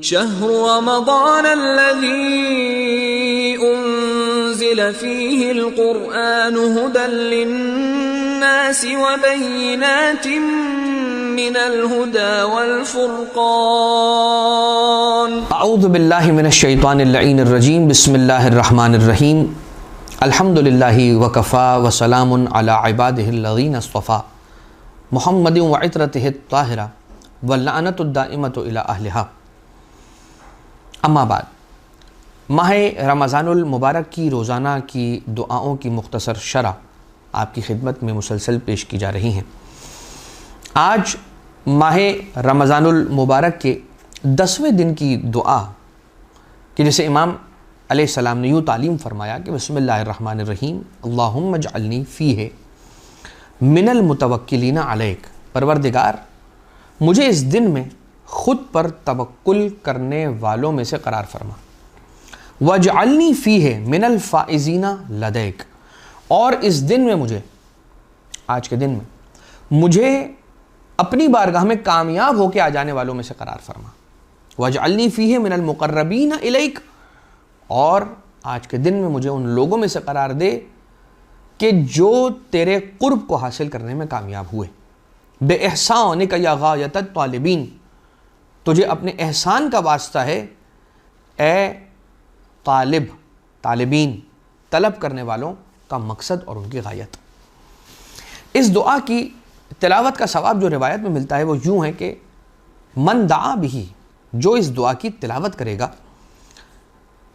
شهر رمضان الذي أنزل فيه القرآن هدى للناس وبينات من الهدى والفرقان اعوذ باللہ من الشیطان اللعین الرجیم بسم اللہ الرحمن الرحیم الحمد للہ وکفا وسلام علی عبادہ الذین اصطفیٰ محمد وعطرتہ الطاہرہ واللعنۃ الدائمۃ الی اہلہا. اما بعد، ماہ رمضان المبارک کی روزانہ کی دعاؤں کی مختصر شرح آپ کی خدمت میں مسلسل پیش کی جا رہی ہیں. آج ماہ رمضان المبارک کے 10ویں دن کی دعا کہ جسے امام علیہ السلام نے یوں تعلیم فرمایا کہ بسم اللہ الرحمن الرحیم اللہم اجعلنی فیہ من المتوکلین علیک، پروردگار مجھے اس دن میں خود پر توکل کرنے والوں میں سے قرار فرما. وَاجْعَلْنِي فِيهِ مِنَ الْفَائِزِينَ لَدَيْكَ، اور اس دن میں مجھے، آج کے دن میں مجھے اپنی بارگاہ میں کامیاب ہو کے آ جانے والوں میں سے قرار فرما. وَاجْعَلْنِي فِيهِ مِنَ الْمُقَرَّبِينَ إِلَيْكَ، اور آج کے دن میں مجھے ان لوگوں میں سے قرار دے کہ جو تیرے قرب کو حاصل کرنے میں کامیاب ہوئے. بِإِحْسَانِكَ يَا غَایَةَ الطَّالِبِينَ، تجھے اپنے احسان کا واسطہ ہے اے طالبین، طلب کرنے والوں کا مقصد اور ان کی غایت. اس دعا کی تلاوت کا ثواب جو روایت میں ملتا ہے وہ یوں ہے کہ من دعا بھی، جو اس دعا کی تلاوت کرے گا،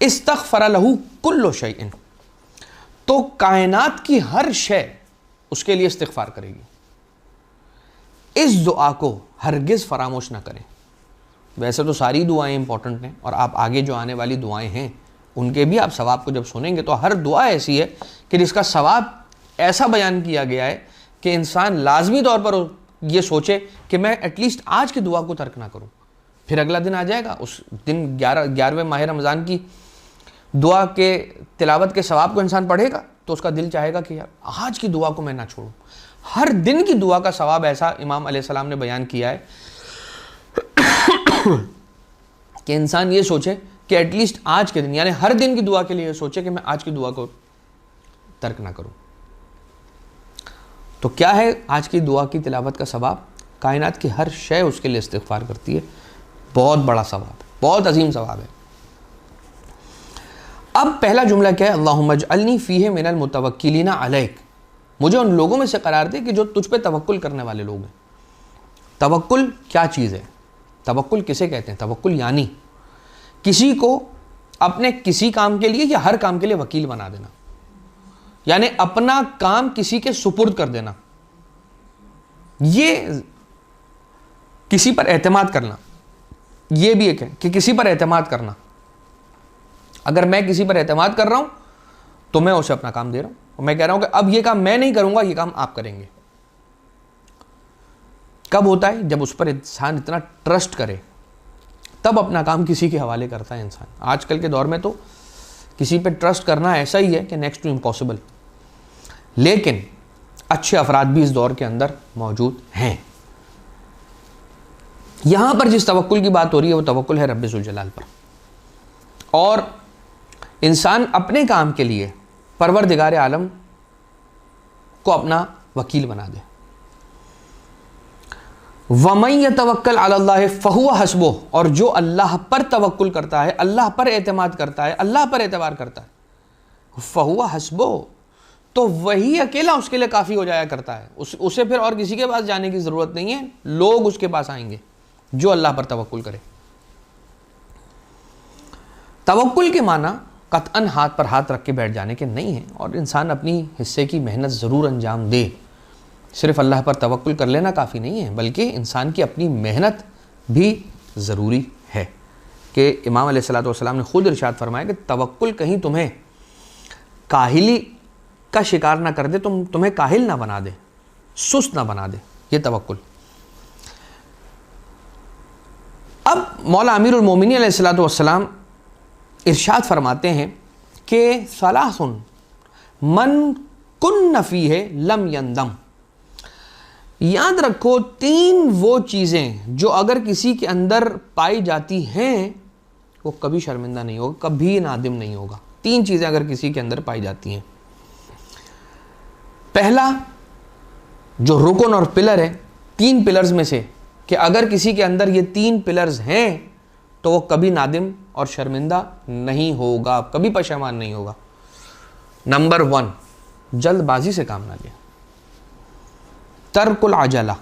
استغفر لہ کل شیء، تو کائنات کی ہر شے اس کے لیے استغفار کرے گی. اس دعا کو ہرگز فراموش نہ کریں. ویسے تو ساری دعائیں امپورٹنٹ ہیں، اور آپ آگے جو آنے والی دعائیں ہیں ان کے بھی آپ ثواب کو جب سنیں گے تو ہر دعا ایسی ہے کہ جس کا ثواب ایسا بیان کیا گیا ہے کہ انسان لازمی طور پر یہ سوچے کہ میں ایٹ لیسٹ آج کی دعا کو ترک نہ کروں. پھر اگلا دن آ جائے گا، اس دن 11ویں ماہ رمضان کی دعا کے تلاوت کے ثواب کو انسان پڑھے گا تو اس کا دل چاہے گا کہ یار آج کی دعا کو میں نہ چھوڑوں. ہر دن کی دعا کا ثواب ایسا امام علیہ السلام نے بیان کیا ہے کہ انسان یہ سوچے کہ ایٹ لیسٹ آج کے دن، یعنی ہر دن کی دعا کے لیے یہ سوچے کہ میں آج کی دعا کو ترک نہ کروں. تو کیا ہے آج کی دعا کی تلاوت کا ثواب؟ کائنات کی ہر شے اس کے لیے استغفار کرتی ہے. بہت بڑا ثواب ہے، بہت عظیم ثواب ہے. اب پہلا جملہ کیا ہے؟ اللہم اجعلنی فیہ من المتوکلین علیک، مجھے ان لوگوں میں سے قرار دے کہ جو تجھ پہ توکل کرنے والے لوگ ہیں. توکل کیا چیز ہے؟ توکل کسے کہتے ہیں؟ توکل یعنی کسی کو اپنے کسی کام کے لیے یا ہر کام کے لیے وکیل بنا دینا، یعنی اپنا کام کسی کے سپرد کر دینا. یہ کسی پر اعتماد کرنا، یہ بھی ایک ہے کہ کسی پر اعتماد کرنا. اگر میں کسی پر اعتماد کر رہا ہوں تو میں اسے اپنا کام دے رہا ہوں، اور میں کہہ رہا ہوں کہ اب یہ کام میں نہیں کروں گا، یہ کام آپ کریں گے. کب ہوتا ہے؟ جب اس پر انسان اتنا ٹرسٹ کرے تب اپنا کام کسی کے حوالے کرتا ہے انسان. آج کل کے دور میں تو کسی پہ ٹرسٹ کرنا ایسا ہی ہے کہ نیکسٹ ٹو امپاسبل. لیکن اچھے افراد بھی اس دور کے اندر موجود ہیں. یہاں پر جس توکل کی بات ہو رہی ہے وہ توکل ہے رب ذوالجلال پر، اور انسان اپنے کام کے لیے پروردگار عالم کو اپنا وکیل بنا دے. وَمَن يَتَوَكَّلْ عَلَى اللَّهِ فَهُوَ حَسْبُهُ، اور جو اللہ پر توکل کرتا ہے، اللہ پر اعتماد کرتا ہے، اللہ پر اعتبار کرتا ہے، فَهُوَ حَسْبُهُ، تو وہی اکیلا اس کے لیے کافی ہو جایا کرتا ہے. اسے پھر اور کسی کے پاس جانے کی ضرورت نہیں ہے، لوگ اس کے پاس آئیں گے جو اللہ پر توکل کرے. توکل کے معنی قطعاً ہاتھ پر ہاتھ رکھ کے بیٹھ جانے کے نہیں ہیں، اور انسان اپنی حصے کی محنت ضرور انجام دے. صرف اللہ پر توکل کر لینا کافی نہیں ہے، بلکہ انسان کی اپنی محنت بھی ضروری ہے. کہ امام علیہ السلام نے خود ارشاد فرمایا کہ توکل کہیں تمہیں کاہلی کا شکار نہ کر دے، تمہیں کاہل نہ بنا دے، سست نہ بنا دے. یہ توکل. اب مولا امیر المومنین علیہ السلام ارشاد فرماتے ہیں کہ ثلاث من کن فیہ لم یندم، یاد رکھو 3 وہ چیزیں جو اگر کسی کے اندر پائی جاتی ہیں وہ کبھی شرمندہ نہیں ہوگا, کبھی نادم نہیں ہوگا. 3 چیزیں اگر کسی کے اندر پائی جاتی ہیں. پہلا جو رکن اور پلر ہے 3 پلرز میں سے, کہ اگر کسی کے اندر یہ 3 پلرز ہیں تو وہ کبھی نادم اور شرمندہ نہیں ہوگا, کبھی پشیمان نہیں ہوگا. نمبر 1, جلد بازی سے کام نہ لے. ترک العجلہ,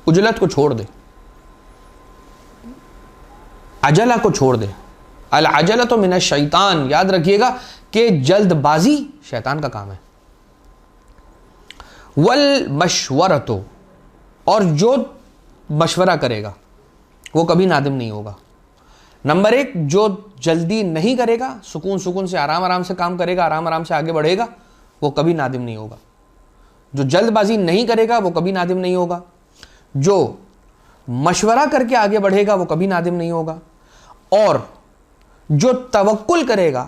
عجلت کو چھوڑ دے, عجلہ کو چھوڑ دے. العجلۃ من الشیطان, یاد رکھیے گا کہ جلد بازی شیطان کا کام ہے. والمشورۃ, اور جو مشورہ کرے گا وہ کبھی نادم نہیں ہوگا. نمبر 1, جو جلدی نہیں کرے گا, سکون سے آرام سے کام کرے گا, آرام سے آگے بڑھے گا, وہ کبھی نادم نہیں ہوگا. جو جلد بازی نہیں کرے گا وہ کبھی نادم نہیں ہوگا. جو مشورہ کر کے آگے بڑھے گا وہ کبھی نادم نہیں ہوگا. اور جو توکل کرے گا,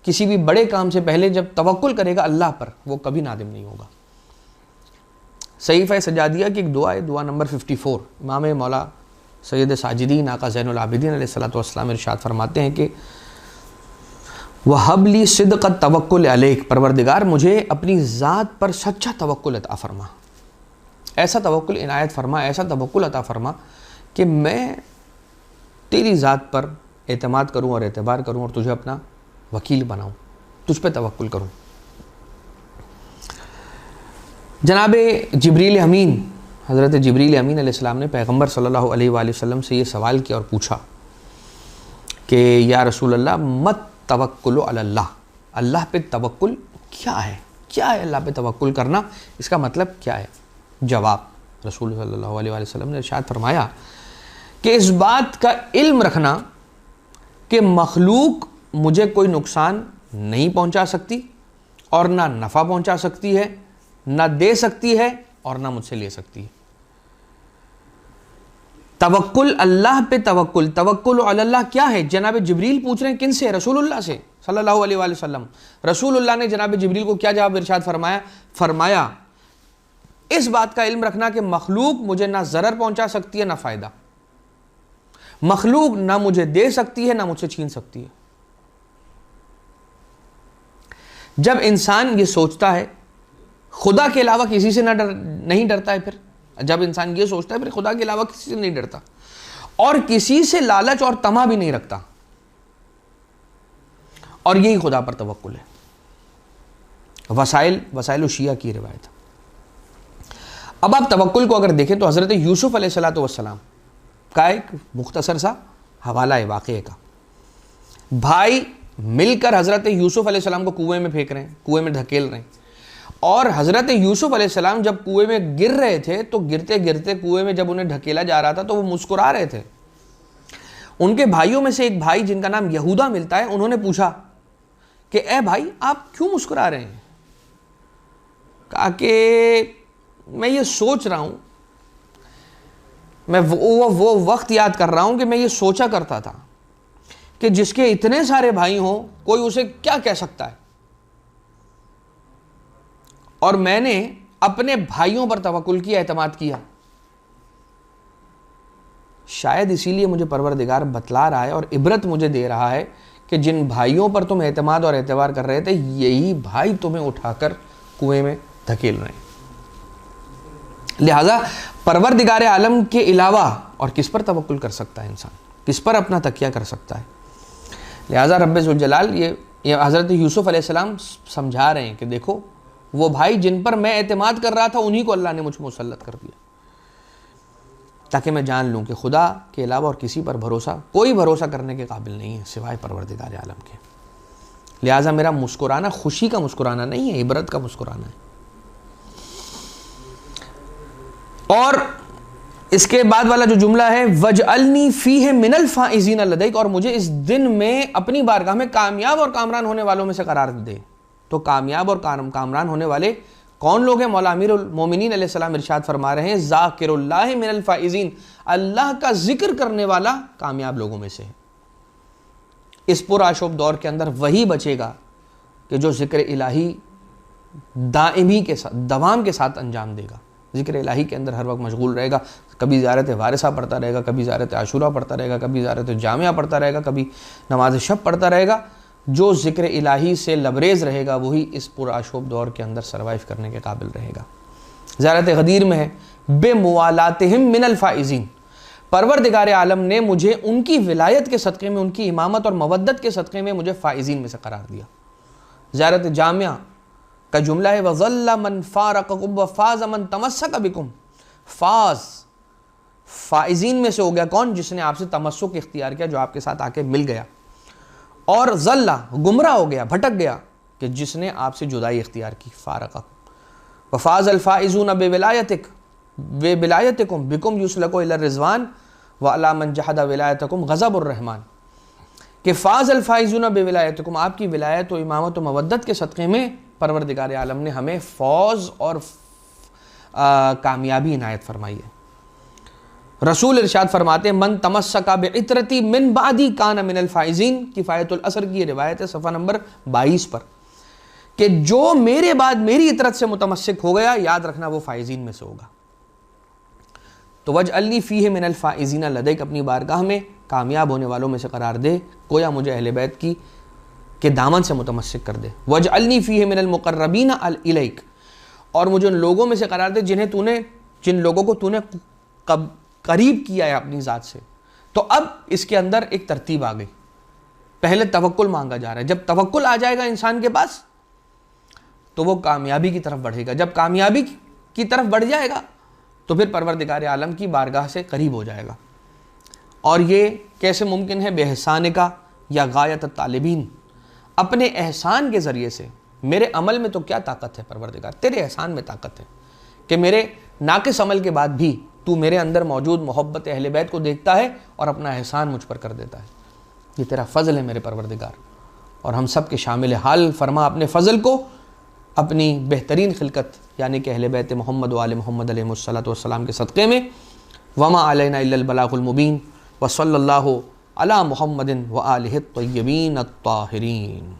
کسی بھی بڑے کام سے پہلے جب توکل کرے گا اللہ پر, وہ کبھی نادم نہیں ہوگا. صحیفہ سجادیہ کی ایک دعا ہے, دعا نمبر 54. امام مولا سید ساجدین آقا زین العابدین علیہ الصلوۃ والسلام ارشاد فرماتے ہیں کہ وَهَبْ لِي صِدْقَ التَّوَكُّلِ عَلَيْكَ, پروردگار مجھے اپنی ذات پر سچا توکل عطا فرما, ایسا توکل عنایت فرما, ایسا توکل عطا فرما کہ میں تیری ذات پر اعتماد کروں اور اعتبار کروں اور تجھے اپنا وکیل بناؤں, تجھ پہ توکل کروں. جناب جبریل امین, حضرت جبریل امین علیہ السلام نے پیغمبر صلی اللہ علیہ وآلہ وسلم سے یہ سوال کیا اور پوچھا کہ یا رسول اللہ مت توکل علی اللہ, اللہ پہ توکل کیا ہے, کیا ہے اللہ پہ توکل کرنا, اس کا مطلب کیا ہے؟ جواب, رسول صلی اللہ علیہ وآلہ وسلم نے ارشاد فرمایا کہ اس بات کا علم رکھنا کہ مخلوق مجھے کوئی نقصان نہیں پہنچا سکتی اور نہ نفع پہنچا سکتی ہے, نہ دے سکتی ہے اور نہ مجھ سے لے سکتی ہے. توکل اللہ پہ توکل, توکل علی اللہ کیا ہے؟ جناب جبریل پوچھ رہے ہیں کن سے؟ رسول اللہ سے صلی اللہ علیہ وآلہ وسلم. رسول اللہ نے جناب جبریل کو کیا جواب ارشاد فرمایا؟ فرمایا اس بات کا علم رکھنا کہ مخلوق مجھے نہ ضرر پہنچا سکتی ہے نہ فائدہ, مخلوق نہ مجھے دے سکتی ہے نہ مجھ سے چھین سکتی ہے. جب انسان یہ سوچتا ہے, خدا کے علاوہ کسی سے نہیں ڈرتا ہے, پھر جب انسان یہ سوچتا ہے پھر خدا کے علاوہ کسی سے نہیں ڈرتا اور کسی سے لالچ اور طمع بھی نہیں رکھتا, اور یہی خدا پر توکل ہے. وسائل الشیعہ کی روایت. اب آپ توکل کو اگر دیکھیں تو حضرت یوسف علیہ السلام کا ایک مختصر سا حوالہ ہے واقعے کا. بھائی مل کر حضرت یوسف علیہ السلام کو کنویں میں پھینک رہے ہیں, کنویں میں دھکیل رہے ہیں, اور حضرت یوسف علیہ السلام جب کنویں میں گر رہے تھے تو گرتے گرتے کنویں میں جب انہیں ڈھکیلا جا رہا تھا تو وہ مسکرا رہے تھے. ان کے بھائیوں میں سے ایک بھائی جن کا نام یہودا ملتا ہے, انہوں نے پوچھا کہ اے بھائی آپ کیوں مسکرا رہے ہیں؟ کہا کہ میں یہ سوچ رہا ہوں, میں وہ وقت یاد کر رہا ہوں کہ میں یہ سوچا کرتا تھا کہ جس کے اتنے سارے بھائی ہوں کوئی اسے کیا کہہ سکتا ہے, اور میں نے اپنے بھائیوں پر توکل کیا, اعتماد کیا. شاید اسی لیے مجھے پروردگار بتلا رہا ہے اور عبرت مجھے دے رہا ہے کہ جن بھائیوں پر تم اعتماد اور اعتبار کر رہے تھے یہی بھائی تمہیں اٹھا کر کنویں میں دھکیل رہے ہیں. لہذا پروردگار عالم کے علاوہ اور کس پر توکل کر سکتا ہے انسان, کس پر اپنا تکیہ کر سکتا ہے؟ لہذا رب ذوالجلال یہ حضرت یوسف علیہ السلام سمجھا رہے ہیں کہ دیکھو وہ بھائی جن پر میں اعتماد کر رہا تھا انہی کو اللہ نے مجھ مسلط کر دیا, تاکہ میں جان لوں کہ خدا کے علاوہ اور کسی پر کوئی بھروسہ کرنے کے قابل نہیں ہے سوائے پروردگار عالم کے. لہٰذا میرا مسکرانا خوشی کا مسکرانا نہیں ہے, عبرت کا مسکرانا ہے. اور اس کے بعد والا جو جملہ ہے وَجْعَلْنِي فِيهِ مِنَ الْفَائِزِينَ لَدَيْكَ, اور مجھے اس دن میں اپنی بارگاہ میں کامیاب اور کامران ہونے والوں میں سے قرار دے. تو کامیاب اور کامران ہونے والے کون لوگ ہیں؟ مولا امیر المومنین علیہ السلام ارشاد فرما رہے ہیں ذاکر اللہ من الفائزین, اللہ کا ذکر کرنے والا کامیاب لوگوں میں سے ہے. اس پرآشوب دور کے اندر وہی بچے گا کہ جو ذکر الہی دائمی کے ساتھ, دوام کے ساتھ انجام دے گا. ذکر الہی کے اندر ہر وقت مشغول رہے گا، کبھی زیارت وارثہ پڑھتا رہے گا، کبھی زیارت عاشورہ پڑھتا رہے گا، کبھی زیارت جامعہ پڑھتا رہے گا، کبھی نماز شب پڑھتا رہے گا، جو ذکر الہی سے لبریز رہے گا وہی اس پرآشوب دور کے اندر سروائیو کرنے کے قابل رہے گا۔ زیارت غدیر میں ہے بِمُوَالَاتِهِم مِّنَ الْفَائِزِينَ، پروردگار عالم نے مجھے ان کی ولایت کے صدقے میں، ان کی امامت اور مودت کے صدقے میں مجھے فائزین میں سے قرار دیا۔ زیارت جامعہ کا جملہ ہے وَظَلَّ مَنْ فَارَقَكُمْ وَفَازَ مَنْ تَمَسَّكَ بِكُمْ، فائزین میں سے ہو گیا کون؟ جس نے آپ سے تمسک اختیار کیا، جو آپ کے ساتھ آ کے مل گیا، اور ظلّ گمراہ ہو گیا، بھٹک گیا، کہ جس نے آپ سے جدائی اختیار کی، فارقہ۔ وفاز الفائزون بولایتکم بکم یسلک الی الرضوان وعلی من جحد ولایتکم غضب الرحمن، کہ فاز الفائزون بولایتکم، آپ کی ولایت و امامت و مودت کے صدقے میں پروردگار عالم نے ہمیں فوز اور کامیابی عنایت فرمائی ہے۔ رسول ارشاد فرماتے ہیں من تمسک بعطرتی من بعدی کان من الفائزین، کفایت الاسر کی یہ روایت ہے صفحہ نمبر 22 پر، کہ جو میرے بعد میری عطرت سے متمسک ہو گیا، یاد رکھنا وہ فائزین میں سے ہوگا۔ تو وجعلنی فیہ من الفائزین لدیک، اپنی بارگاہ میں کامیاب ہونے والوں میں سے قرار دے، گویا مجھے اہل بیت کی کے دامن سے متمسک کر دے۔ وجعلنی فیہ من المقربین الیک، اور مجھے ان لوگوں میں سے قرار دے جن لوگوں کو تو نے قریب کیا ہے اپنی ذات سے۔ تو اب اس کے اندر ایک ترتیب آ گئی، پہلے توکل مانگا جا رہا ہے، جب توکل آ جائے گا انسان کے پاس تو وہ کامیابی کی طرف بڑھے گا، جب کامیابی کی طرف بڑھ جائے گا تو پھر پروردگار عالم کی بارگاہ سے قریب ہو جائے گا۔ اور یہ کیسے ممکن ہے؟ بے احسان کا یا غایت الطالبین، اپنے احسان کے ذریعے سے۔ میرے عمل میں تو کیا طاقت ہے پروردگار، تیرے احسان میں طاقت ہے کہ میرے ناقص عمل کے بعد بھی تو میرے اندر موجود محبت اہل بیت کو دیکھتا ہے اور اپنا احسان مجھ پر کر دیتا ہے۔ یہ تیرا فضل ہے میرے پروردگار، اور ہم سب کے شامل حال فرما اپنے فضل کو اپنی بہترین خلقت یعنی کہ اہل بیت محمد و آل محمد علیہ الصلوۃ والسلام کے صدقے میں۔ وما علینا الا البلاغ المبین، وصلی اللہ علی محمد و آلہ الطیبین الطاہرین۔